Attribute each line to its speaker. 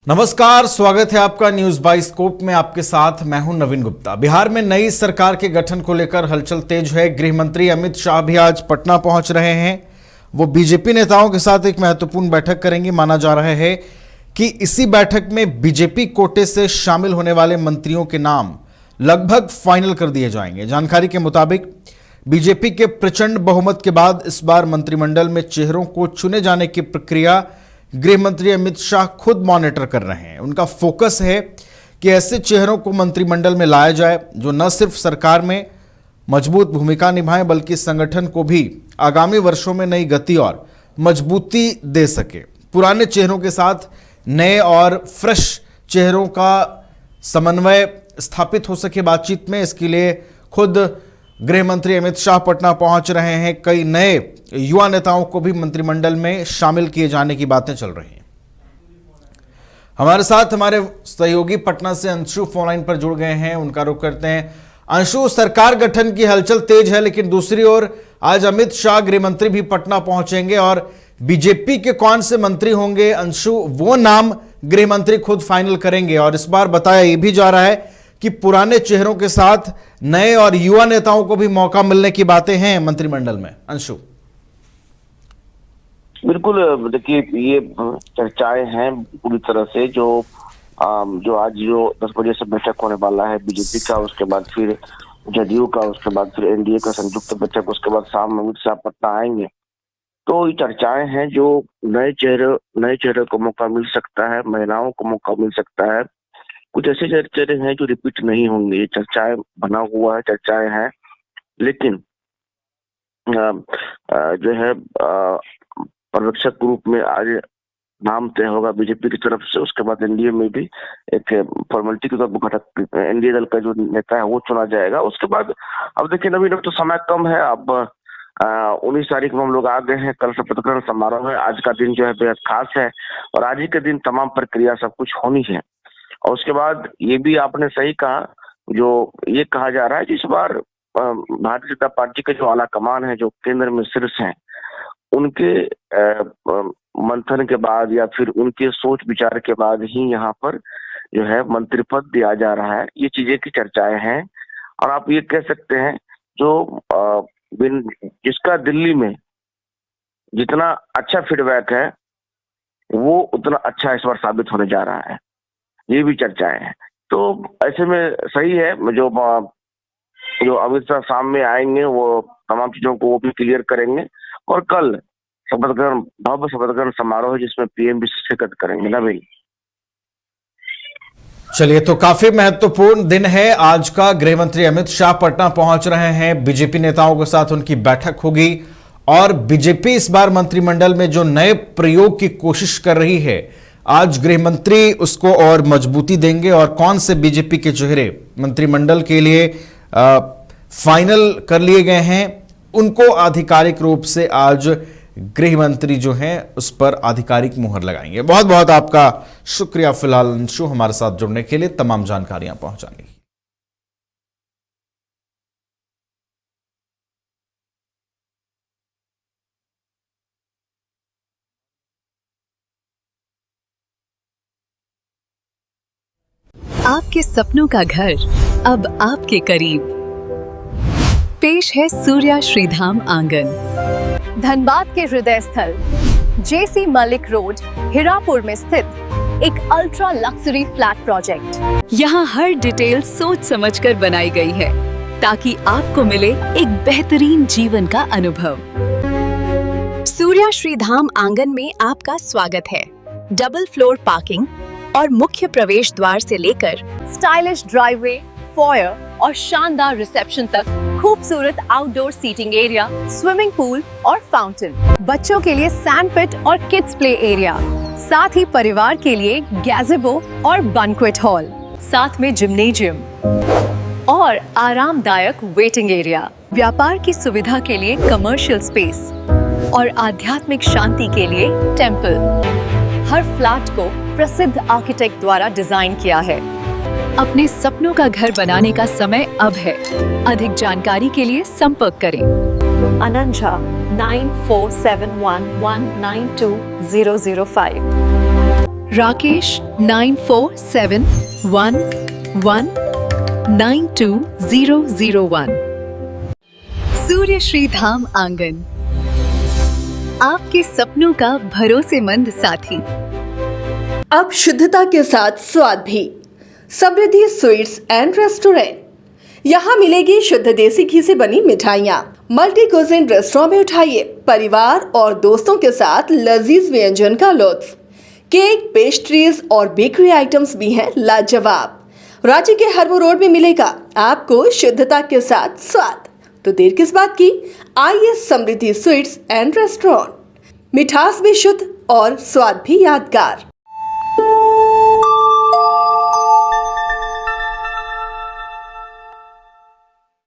Speaker 1: नमस्कार, स्वागत है आपका न्यूज बाइस्कोप में। आपके साथ मैं हूं नवीन गुप्ता। बिहार में नई सरकार के गठन को लेकर हलचल तेज है। गृह मंत्री अमित शाह भी आज पटना पहुंच रहे हैं। वो बीजेपी नेताओं के साथ एक महत्वपूर्ण बैठक करेंगे। माना जा रहा है कि इसी बैठक में बीजेपी कोटे से शामिल होने वाले मंत्रियों के नाम लगभग फाइनल कर दिए जाएंगे। जानकारी के मुताबिक बीजेपी के प्रचंड बहुमत के बाद इस बार मंत्रिमंडल में चेहरों को चुने जाने की प्रक्रिया गृह मंत्री अमित शाह खुद मॉनिटर कर रहे हैं। उनका फोकस है कि ऐसे चेहरों को मंत्रिमंडल में लाया जाए जो न सिर्फ सरकार में मजबूत भूमिका निभाएं बल्कि संगठन को भी आगामी वर्षों में नई गति और मजबूती दे सके। पुराने चेहरों के साथ नए और फ्रेश चेहरों का समन्वय स्थापित हो सके बातचीत में, इसके लिए खुद गृह मंत्री अमित शाह पटना पहुंच रहे हैं। कई नए युवा नेताओं को भी मंत्रिमंडल में शामिल किए जाने की बातें चल रही हैं। हमारे साथ हमारे सहयोगी पटना से अंशु फोन लाइन पर जुड़ गए हैं, उनका रुख करते हैं। अंशु, सरकार गठन की हलचल तेज है, लेकिन दूसरी ओर आज अमित शाह गृह मंत्री भी पटना पहुंचेंगे और बीजेपी के कौन से मंत्री होंगे अंशु, वो नाम गृह मंत्री खुद फाइनल करेंगे। और इस बार बताया यह भी जा रहा है कि पुराने चेहरों के साथ नए और युवा नेताओं को भी मौका मिलने की बातें हैं मंत्रिमंडल में। अंशु,
Speaker 2: बिल्कुल, देखिए ये चर्चाएं हैं पूरी तरह से जो आज 10 बजे से बैठक होने वाला है बीजेपी का, उसके बाद फिर जदयू का, उसके बाद फिर एनडीए का संयुक्त बैठक, उसके बाद शाम अमित शाह पटना आएंगे। तो ये चर्चाएं हैं जो नए चेहरे को मौका मिल सकता है, महिलाओं को मौका मिल सकता है। कुछ ऐसे चर्चाएं हैं जो रिपीट नहीं होंगे। ये चर्चाएं बना हुआ है, चर्चाएं हैं, लेकिन जो है पर्यवेक्षक के रूप में आज नाम तय होगा बीजेपी की तरफ से। उसके बाद एनडीए में भी एक फॉर्मेलिटी के तौर पर घटक एनडीए दल का जो नेता है वो चुना जाएगा। उसके बाद अब देखिए नवीन, अब तो समय कम है। अब 19 तारीख में हम लोग आ गए हैं। कल शपथ ग्रहण समारोह है। आज का दिन जो है बेहद खास है और आज ही के दिन तमाम प्रक्रिया सब कुछ होनी है। और उसके बाद ये भी आपने सही कहा, जो ये कहा जा रहा है जिस बार भारतीय जनता पार्टी के जो आला कमान है, जो केंद्र में शीर्ष हैं, उनके मंथन के बाद या फिर उनके सोच विचार के बाद ही यहाँ पर जो है मंत्री पद दिया जा रहा है। ये चीजें की चर्चाएं हैं और आप ये कह सकते हैं जो जिसका दिल्ली में जितना अच्छा फीडबैक है वो उतना अच्छा इस बार साबित होने जा रहा है। ये भी चर्चाएं हैं। तो ऐसे में सही है जो अमित शाह सामने आएंगे वो तमाम चीजों को वो भी क्लियर करेंगे और कल भव्य शपथ ग्रहण समारोह है जिसमें पीएम भी शिरकत करेंगे। ना भाई,
Speaker 1: चलिए, तो काफी महत्वपूर्ण दिन है आज का। गृह मंत्री अमित शाह पटना पहुंच रहे हैं। बीजेपी नेताओं के साथ उनकी बैठक होगी और बीजेपी इस बार मंत्रिमंडल में जो नए प्रयोग की कोशिश कर रही है, आज गृह मंत्री उसको और मजबूती देंगे। और कौन से बीजेपी के चेहरे मंत्रिमंडल के लिए फाइनल कर लिए गए हैं, उनको आधिकारिक रूप से आज गृह मंत्री जो हैं उस पर आधिकारिक मुहर लगाएंगे। बहुत बहुत आपका शुक्रिया फिलहाल अंशु, हमारे साथ जुड़ने के लिए, तमाम जानकारियां पहुंचाने की।
Speaker 3: आपके सपनों का घर अब आपके करीब। पेश है सूर्या श्रीधाम आंगन,
Speaker 4: धनबाद के हृदय स्थल जेसी मलिक रोड, हिरापुर में स्थित एक अल्ट्रा लक्सरी फ्लैट प्रोजेक्ट।
Speaker 3: यहाँ हर डिटेल सोच समझकर बनाई गई है ताकि आपको मिले एक बेहतरीन जीवन का अनुभव। सूर्या श्रीधाम आंगन में आपका स्वागत है। डबल फ्लोर पार्किंग और मुख्य प्रवेश द्वार से लेकर
Speaker 4: स्टाइलिश ड्राइववे, फॉयर और शानदार रिसेप्शन तक खूबसूरत outdoor seating area, swimming pool और फाउंटेन, बच्चों के लिए सैंड पिट और किड्स प्ले एरिया, साथ ही परिवार के लिए गैज़ेबो और बैंक्वेट हॉल, साथ में जिम्नेजियम और आरामदायक वेटिंग एरिया, व्यापार की सुविधा के लिए कमर्शियल स्पेस और आध्यात्मिक शांति के लिए टेम्पल। हर फ्लैट को प्रसिद्ध आर्किटेक्ट द्वारा डिजाइन किया है।
Speaker 3: अपने सपनों का घर बनाने का समय अब है। अधिक जानकारी के लिए संपर्क करें।
Speaker 4: अनंत झा 9471192005।
Speaker 3: राकेश 947111920001। सूर्य श्री धाम आंगन, आपके सपनों का भरोसेमंद साथी।
Speaker 5: अब शुद्धता के साथ स्वाद भी। समृद्धि स्वीट्स एंड रेस्टोरेंट, यहाँ मिलेगी शुद्ध देसी घी से बनी मिठाइयाँ। मल्टी कुजिन रेस्टोरेंट में उठाइए परिवार और दोस्तों के साथ लजीज व्यंजन का लुत्फ। केक, पेस्ट्रीज और बेकरी आइटम्स भी हैं लाजवाब। रांची के हरमू रोड में मिलेगा आपको शुद्धता के साथ स्वाद। तो देर किस बात की, आइए समृद्धि स्वीट्स एंड रेस्टोरेंट। मिठास भी शुद्ध और स्वाद भी यादगार।